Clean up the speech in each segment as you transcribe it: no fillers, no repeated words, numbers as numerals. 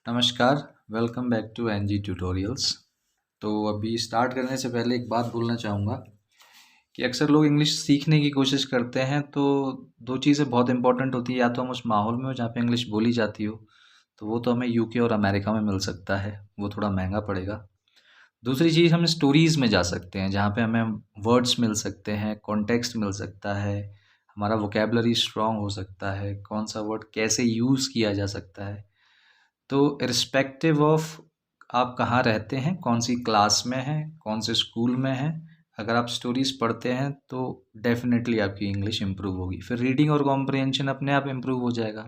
नमस्कार, welcome back to NG tutorials. तो अभी स्टार्ट करने से पहले एक बात बोलना चाहूँगा कि अक्सर लोग इंग्लिश सीखने की कोशिश करते हैं तो दो चीज़ें बहुत इंपॉर्टेंट होती है। या तो हम उस माहौल में हो जहाँ पे इंग्लिश बोली जाती हो, तो वो तो हमें यूके और अमेरिका में मिल सकता है, वो थोड़ा महंगा पड़ेगा। दूसरी चीज़, हम स्टोरीज़ में जा सकते हैं जहाँ पे हमें वर्ड्स मिल सकते हैं, कॉन्टेक्स्ट मिल सकता है, हमारा वोकेबलरी स्ट्रॉन्ग हो सकता है, कौन सा वर्ड कैसे यूज़ किया जा सकता है। तो इर्रिस्पेक्टिव ऑफ आप कहाँ रहते हैं, कौन सी क्लास में हैं, कौन से स्कूल में हैं, अगर आप स्टोरीज़ पढ़ते हैं तो डेफिनेटली आपकी इंग्लिश इम्प्रूव होगी। फिर रीडिंग और कॉम्प्रिहेंशन अपने आप इम्प्रूव हो जाएगा।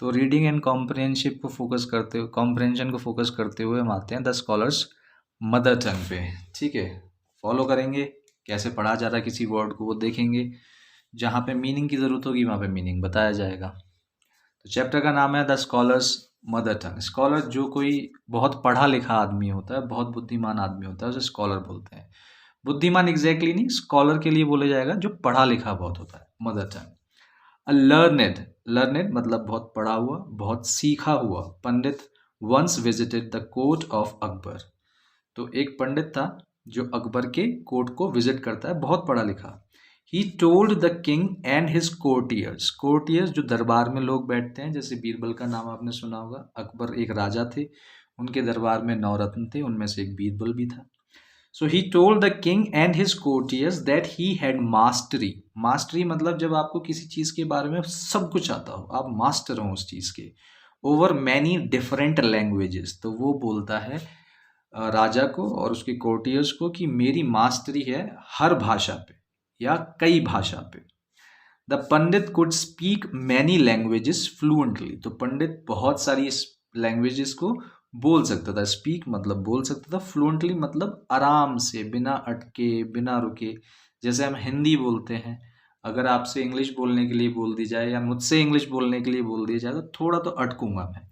तो रीडिंग एंड कॉम्प्रिहेंशन को फोकस करते हुए हम आते हैं द स्कॉलर्स मदर टंग पे। ठीक है, फॉलो करेंगे कैसे पढ़ा जा रहा है किसी वर्ड को, वो देखेंगे। जहाँ पे मीनिंग की ज़रूरत होगी वहाँ पे मीनिंग बताया जाएगा। तो चैप्टर का नाम है the scholars mother tongue. Scholar जो कोई बहुत पढ़ा लिखा आदमी होता है, बहुत बुद्धिमान आदमी होता है, उसे स्कॉलर बोलते हैं। बुद्धिमान एग्जैक्टली नहीं, स्कॉलर के लिए बोले जाएगा जो पढ़ा लिखा बहुत होता है, mother tongue. A learned, learned मतलब बहुत पढ़ा हुआ, बहुत सीखा हुआ pandit once visited the court of Akbar. तो एक पंडित था जो अकबर के कोर्ट को विजिट करता है, बहुत पढ़ा लिखा। ही told the king and his courtiers, courtiers जो दरबार में लोग बैठते हैं, जैसे बीरबल का नाम आपने सुना होगा। अकबर एक राजा थे, उनके दरबार में 9 रत्न थे, उनमें से एक बीरबल भी था। So he told the king and his courtiers that he had mastery. Mastery मतलब जब आपको किसी चीज़ के बारे में सब कुछ आता हो, आप मास्टर हो उस चीज़ के, ओवर मैनी डिफरेंट लैंग्वेजेस। तो वो बोलता है राजा को और उसके कोर्टियर्स को कि मेरी मास्टरी है हर भाषा पे या कई भाषा पे। The Pandit could speak many languages fluently. तो पंडित बहुत सारी लैंग्वेजेस को बोल सकता था। स्पीक मतलब बोल सकता था, फ्लुएंटली मतलब आराम से, बिना अटके, बिना रुके। जैसे हम हिंदी बोलते हैं, अगर आपसे इंग्लिश बोलने के लिए बोल दी जाए या मुझसे इंग्लिश बोलने के लिए बोल दिया जाए तो थोड़ा तो अटकूंगा मैं।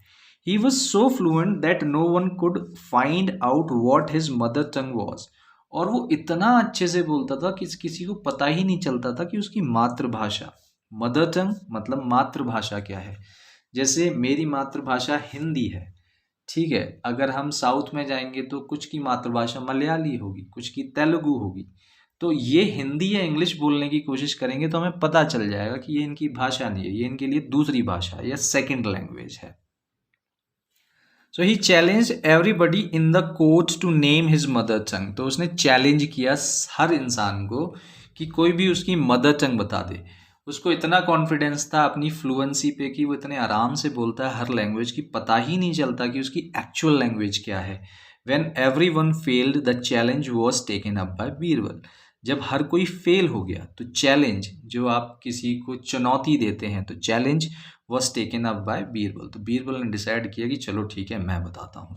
He was so fluent that no one could find out what his mother tongue was. और वो इतना अच्छे से बोलता था कि किसी को पता ही नहीं चलता था कि उसकी मातृभाषा, मदर टंग मतलब मातृभाषा क्या है। जैसे मेरी मातृभाषा हिंदी है, ठीक है, अगर हम साउथ में जाएंगे तो कुछ की मातृभाषा मलयाली होगी, कुछ की तेलुगु होगी। तो ये हिंदी या इंग्लिश बोलने की कोशिश करेंगे तो हमें पता चल जाएगा कि ये इनकी भाषा नहीं है, ये इनके लिए दूसरी भाषा या सेकंड लैंग्वेज है। So he challenge everybody in the court to name his mother tongue. तो उसने चैलेंज किया हर इंसान को कि कोई भी उसकी मदर टंग बता दे। उसको इतना कॉन्फिडेंस था अपनी फ्लुएंसी पे कि वो इतने आराम से बोलता है हर लैंग्वेज की, पता ही नहीं चलता कि उसकी एक्चुअल लैंग्वेज क्या है। When every one failed the challenge was taken up by Birbal. जब हर कोई फेल हो गया तो चैलेंज, जो आप किसी को चुनौती देते हैं, तो challenge was taken up by Birbal. तो बीरबल ने डिसाइड किया कि चलो ठीक है, मैं बताता हूँ।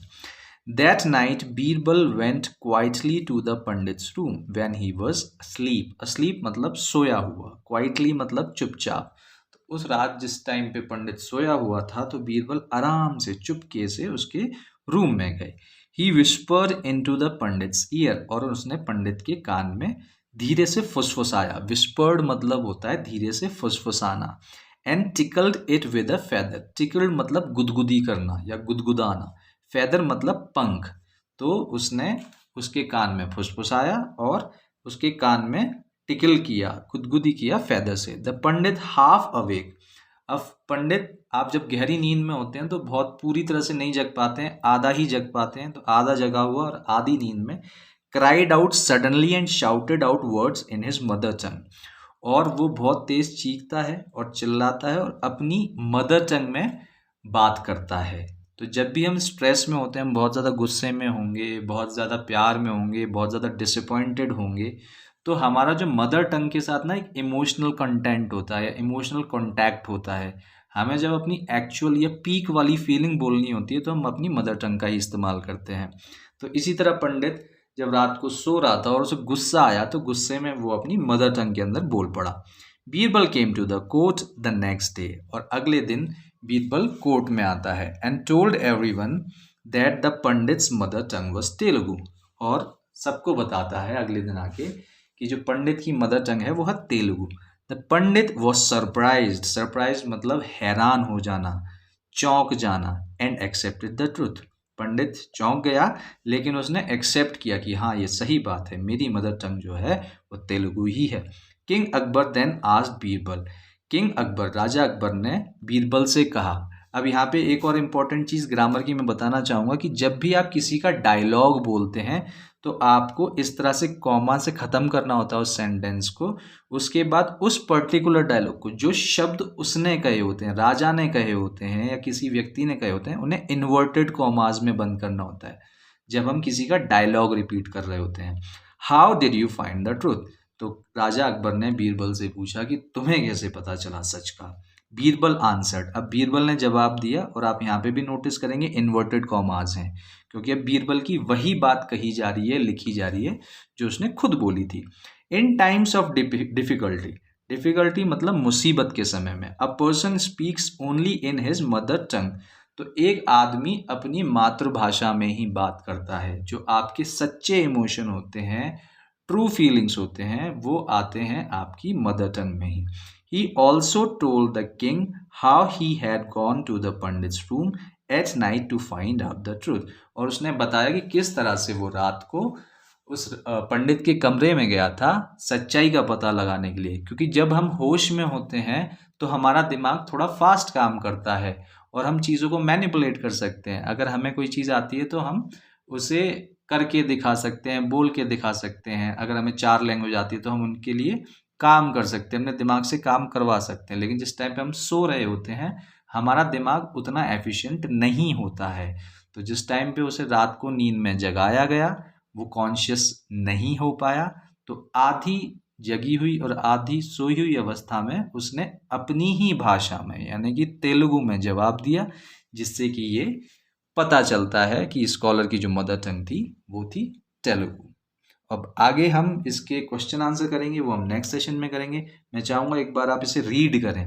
That night Birbal went quietly to the pandit's room when he was asleep। asleep मतलब सोया हुआ, क्वाइटली मतलब चुपचाप। तो उस रात जिस टाइम पे पंडित सोया हुआ था तो बीरबल आराम से चुपके से उसके रूम में गए। He whispered into the pandit's ear, और उसने पंडित के कान में धीरे से फुसफुसाया। विस्पर्ड मतलब होता है धीरे से फुसफुसाना। And tickled it with a feather. Tickled मतलब गुदगुदी करना या गुदगुदाना, फेदर मतलब पंख। तो उसने उसके कान में फुसफुसाया और उसके कान में टिकल किया, गुदगुदी किया फेदर से। The Pandit half awake. अब पंडित, आप जब गहरी नींद में होते हैं तो बहुत पूरी तरह से नहीं जग पाते हैं, आधा ही जग पाते हैं। तो आधा जगा हुआ और आधी नींद में cried out suddenly and shouted out words in his mother टंग। और वो बहुत तेज चीखता है और चिल्लाता है और अपनी मदर टंग में बात करता है। तो जब भी हम स्ट्रेस में होते हैं, हम बहुत ज़्यादा गुस्से में होंगे, बहुत ज़्यादा प्यार में होंगे, बहुत ज़्यादा डिसअपॉइंटेड होंगे, तो हमारा जो मदर टंग के साथ ना एक इमोशनल कंटेंट होता है, इमोशनल कॉन्टैक्ट होता है। हमें जब अपनी एक्चुअल या पीक वाली फीलिंग बोलनी होती है तो हम अपनी मदर टंग का ही इस्तेमाल करते हैं। तो इसी तरह पंडित जब रात को सो रहा था और उसे गुस्सा आया तो गुस्से में वो अपनी मदर टंग के अंदर बोल पड़ा। Birbal came to the court the next day, और अगले दिन बीरबल कोर्ट में आता है। And told everyone that the pandit's mother tongue was Telugu, और सबको बताता है अगले दिन आके कि जो पंडित की मदर टंग है वो है Telugu. The Pandit was surprised. Surprise मतलब हैरान हो जाना, चौंक जाना एंड एक्सेप्टेड द ट्रूथ। पंडित चौंक गया लेकिन उसने एक्सेप्ट किया कि हाँ ये सही बात है, मेरी मदर टंग जो है वो तेलुगु ही है। King Akbar then asked Birbal, king Akbar राजा अकबर ने बीरबल से कहा। अब यहाँ पे एक और इम्पॉर्टेंट चीज़ ग्रामर की मैं बताना चाहूँगा कि जब भी आप किसी का डायलॉग बोलते हैं तो आपको इस तरह से कॉमा से ख़त्म करना होता है उस सेंटेंस को। उसके बाद उस पर्टिकुलर डायलॉग को, जो शब्द उसने कहे होते हैं, राजा ने कहे होते हैं या किसी व्यक्ति ने कहे होते हैं, उन्हें इन्वर्टेड कॉमाज में बंद करना होता है जब हम किसी का डायलॉग रिपीट कर रहे होते हैं। How did you find the truth? तो राजा अकबर ने बीरबल से पूछा कि तुम्हें कैसे पता चला सच का। बीरबल आंसर्ड, अब बीरबल ने जवाब दिया और आप यहाँ पे भी नोटिस करेंगे इन्वर्टेड कॉमाज हैं क्योंकि अब बीरबल की वही बात कही जा रही है, लिखी जा रही है जो उसने खुद बोली थी। इन टाइम्स ऑफ डिफिकल्टी, डिफिकल्टी मतलब मुसीबत के समय में, a person speaks only in his mother tongue, तो एक आदमी अपनी मातृभाषा में ही बात करता है। जो आपके सच्चे इमोशन होते हैं, ट्रू फीलिंग्स होते हैं, वो आते हैं आपकी मदर टंग में ही। He also told the king how he had gone to the पंडित's room at night to find out the truth, और उसने बताया कि किस तरह से वो रात को उस पंडित के कमरे में गया था सच्चाई का पता लगाने के लिए। क्योंकि जब हम होश में होते हैं तो हमारा दिमाग थोड़ा फास्ट काम करता है और हम चीज़ों को मैनिपुलेट कर सकते हैं। अगर हमें कोई चीज़ आती है तो हम उसे करके दिखा सकते हैं, बोल के दिखा सकते हैं। अगर हमें 4 लैंग्वेज आती है तो हम उनके लिए काम कर सकते हैं, अपने दिमाग से काम करवा सकते हैं। लेकिन जिस टाइम पे हम सो रहे होते हैं हमारा दिमाग उतना एफिशिएंट नहीं होता है। तो जिस टाइम पे उसे रात को नींद में जगाया गया वो कॉन्शियस नहीं हो पाया, तो आधी जगी हुई और आधी सोई हुई अवस्था में उसने अपनी ही भाषा में यानी कि तेलुगु में जवाब दिया, जिससे कि ये पता चलता है कि स्कॉलर की जो मदर टंग थी वो थी तेलुगु। अब आगे हम इसके क्वेश्चन आंसर करेंगे, वो हम नेक्स्ट सेशन में करेंगे। मैं चाहूँगा एक बार आप इसे रीड करें।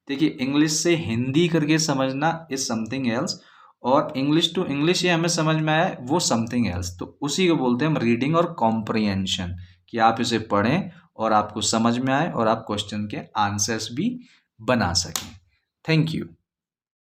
देखिए, इंग्लिश से हिंदी करके समझना इज समथिंग एल्स, और इंग्लिश टू इंग्लिश ये हमें समझ में आया वो समथिंग एल्स। तो उसी को बोलते हैं हम रीडिंग और कॉम्प्रिहेंशन, कि आप इसे पढ़ें और आपको समझ में आए और आप क्वेश्चन के आंसर्स भी बना सकें। Thank you.